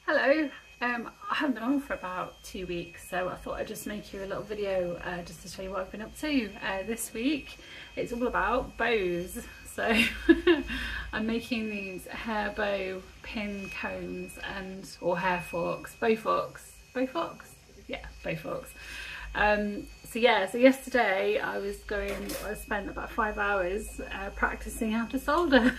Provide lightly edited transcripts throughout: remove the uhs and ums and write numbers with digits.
Hello, I haven't been on for about 2 weeks, so I thought I'd just make you a little video just to show you what I've been up to this week. It's all about bows, so I'm making these hair bow pin combs or hair forks, bow forks, yeah, bow forks. So yesterday I spent about 5 hours practicing how to solder.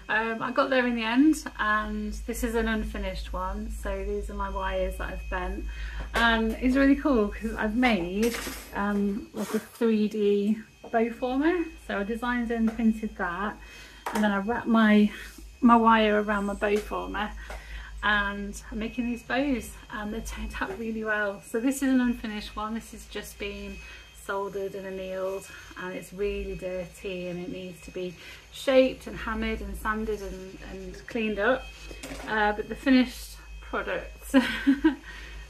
I got there in the end, and this is an unfinished one, so these are my wires that I've bent, and it's really cool because I've made like a 3D bow former. So I designed and printed that, and then I wrapped my wire around my bow former, and I'm making these bows, and they're turned out really well. So this is an unfinished one. This is just been soldered and annealed, and it's really dirty, and it needs to be shaped and hammered and sanded and cleaned up. But the finished product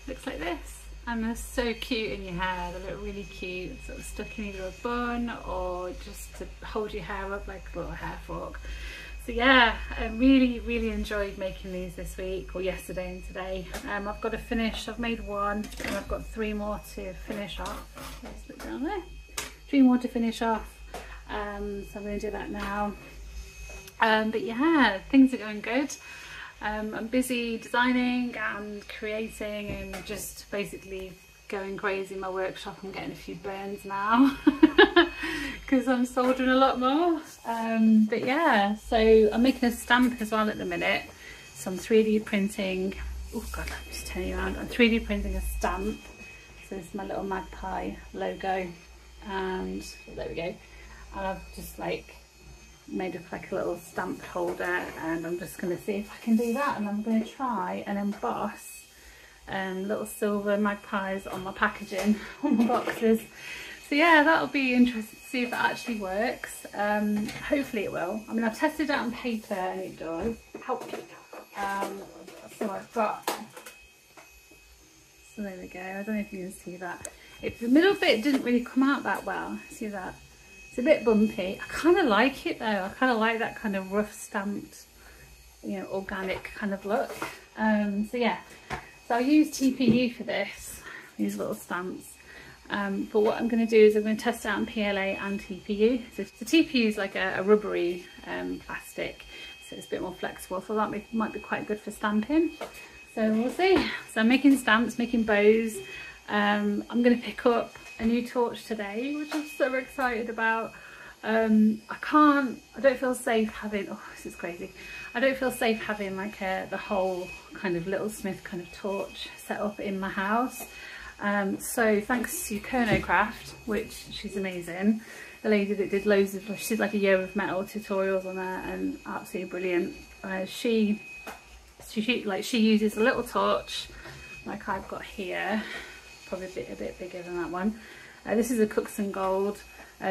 looks like this, and they're so cute in your hair. They look really cute, sort of stuck in either a bun or just to hold your hair up like a little hair fork. So yeah, I really enjoyed making these this week, or yesterday and today. I've got to finish, I've made one, and I've got 3 more to finish off. Let's look down there. 3 more to finish off, so I'm going to do that now. But yeah, things are going good. I'm busy designing and creating and just basically going crazy in my workshop. I'm getting a few burns now because I'm soldering a lot more. But yeah, so I'm making a stamp as well at the minute. So I'm 3D printing, oh god, I'm just turning around. I'm 3D printing a stamp. So this is my little magpie logo, and there we go. And I've just like made up like a little stamp holder, and I'm just going to see if I can do that, and I'm going to try and emboss little silver magpies on my packaging, on my boxes. So yeah, that'll be interesting to see if that actually works. Hopefully it will. I mean, I've tested it on paper and it does. So I've got, so there we go. I don't know if you can see that. The middle bit didn't really come out that well. See that? It's a bit bumpy. I kind of like it though. I kind of like that kind of rough stamped, you know, organic kind of look. So yeah. So I'll use TPU for this, these little stamps. But what I'm going to do is I'm going to test it out on PLA and TPU. So the TPU is like a rubbery plastic, so it's a bit more flexible. So that might be quite good for stamping. So we'll see. So I'm making stamps, making bows. I'm going to pick up a new torch today, which I'm so excited about. I don't feel safe having, oh this is crazy, I don't feel safe having like the whole kind of Little Smith kind of torch set up in my house. So thanks to Craft, which she's amazing, the lady that did loads of, she did like a year of metal tutorials on that, and absolutely brilliant. She uses a little torch like I've got here, probably a bit bigger than that one. This is a Cooks and Gold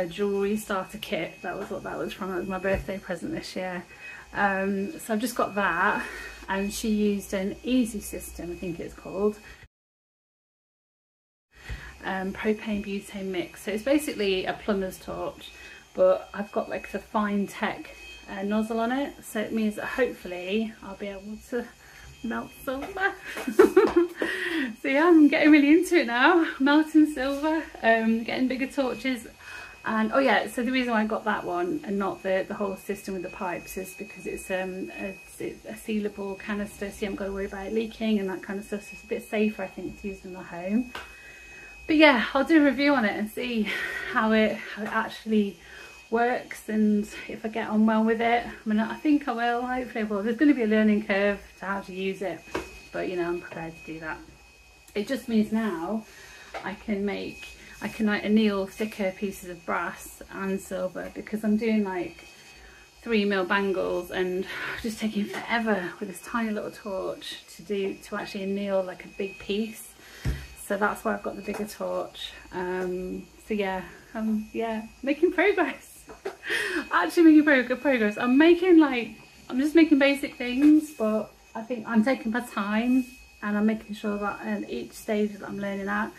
jewellery starter kit. That was what that was from. That was my birthday present this year. So I've just got that, and she used an Easy System, I think it's called, propane butane mix. So it's basically a plumber's torch, but I've got like the fine tech nozzle on it, so it means that hopefully I'll be able to melt silver. So yeah, I'm getting really into it now, melting silver, getting bigger torches. And oh yeah, so the reason why I got that one and not the whole system with the pipes is because it's a sealable canister, so you haven't got to worry about it leaking and that kind of stuff. So it's a bit safer, I think, to use in the home. But yeah, I'll do a review on it and see how it actually works, and if I get on well with it. I mean, I think I will, hopefully I will. There's going to be a learning curve to how to use it, but you know, I'm prepared to do that. It just means now I can like anneal thicker pieces of brass and silver, because I'm doing like 3mm bangles, and just taking forever with this tiny little torch to actually anneal like a big piece. So that's why I've got the bigger torch. So yeah, making progress. Actually making progress. I'm just making basic things, but I think I'm taking my time, and I'm making sure that each stage that I'm learning at,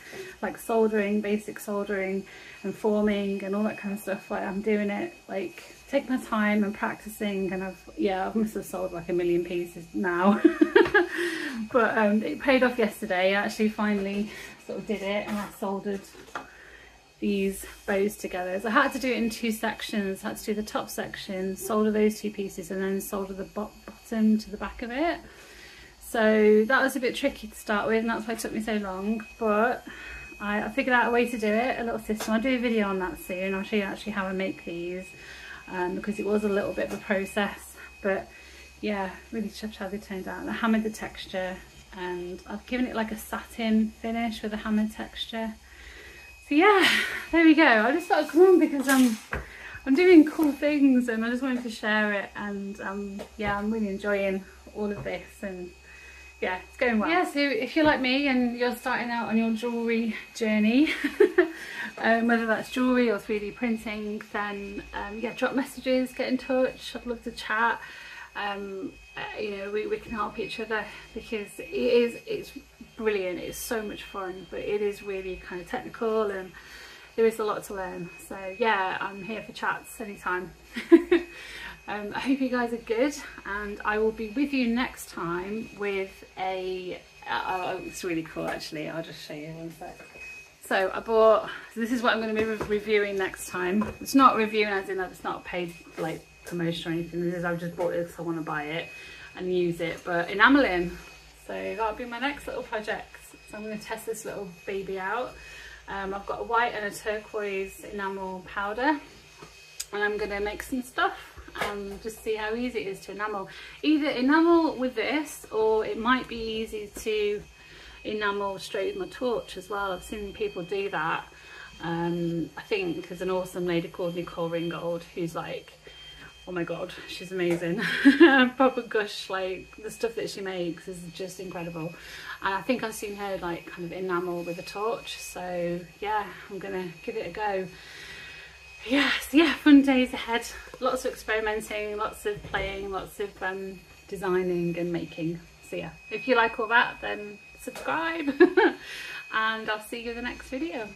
like soldering, basic soldering and forming and all that kind of stuff, like I'm doing it like take my time and practicing, and I must have sold like 1 million pieces now. but it paid off yesterday. I actually finally sort of did it, and I soldered these bows together. So I had to do it in 2 sections. I had to do the top section, solder those 2 pieces, and then solder the bottom to the back of it. So that was a bit tricky to start with, and that's why it took me so long, but I figured out a way to do it, a little system. I'll do a video on that soon. I'll show you actually how I make these, because it was a little bit of a process, but yeah, really chuffed how they turned out. I hammered the texture, and I've given it like a satin finish with a hammered texture. So yeah, there we go. I just thought I'd come on because I'm doing cool things, and I just wanted to share it, and yeah, I'm really enjoying all of this, and yeah, it's going well. Yeah, so if you're like me and you're starting out on your jewellery journey, whether that's jewellery or 3D printing, then yeah, drop messages, get in touch. I'd love to chat. You know, we can help each other, because it's brilliant. It's so much fun, but it is really kind of technical, and there is a lot to learn. So yeah, I'm here for chats anytime. I hope you guys are good, and I will be with you next time with a it's really cool actually. I'll just show you one sec. So I bought, so this is what I'm going to be reviewing next time. It's not reviewing as in that it's not a paid like promotion or anything. This is, I've just bought it because I want to buy it and use it, but enamelling. So that'll be my next little project. So I'm going to test this little baby out. I've got a white and a turquoise enamel powder, and I'm going to make some stuff and just see how easy it is to enamel. Either enamel with this, or it might be easy to enamel straight with my torch as well. I've seen people do that. I think there's an awesome lady called Nicole Ringgold who's like, oh my god, she's amazing. Proper gush, like the stuff that she makes is just incredible. And I think I've seen her like kind of enamel with a torch, so yeah, I'm gonna give it a go. Yes, yeah, fun days ahead. Lots of experimenting, lots of playing, lots of designing and making. So yeah, if you like all that, then subscribe and I'll see you in the next video.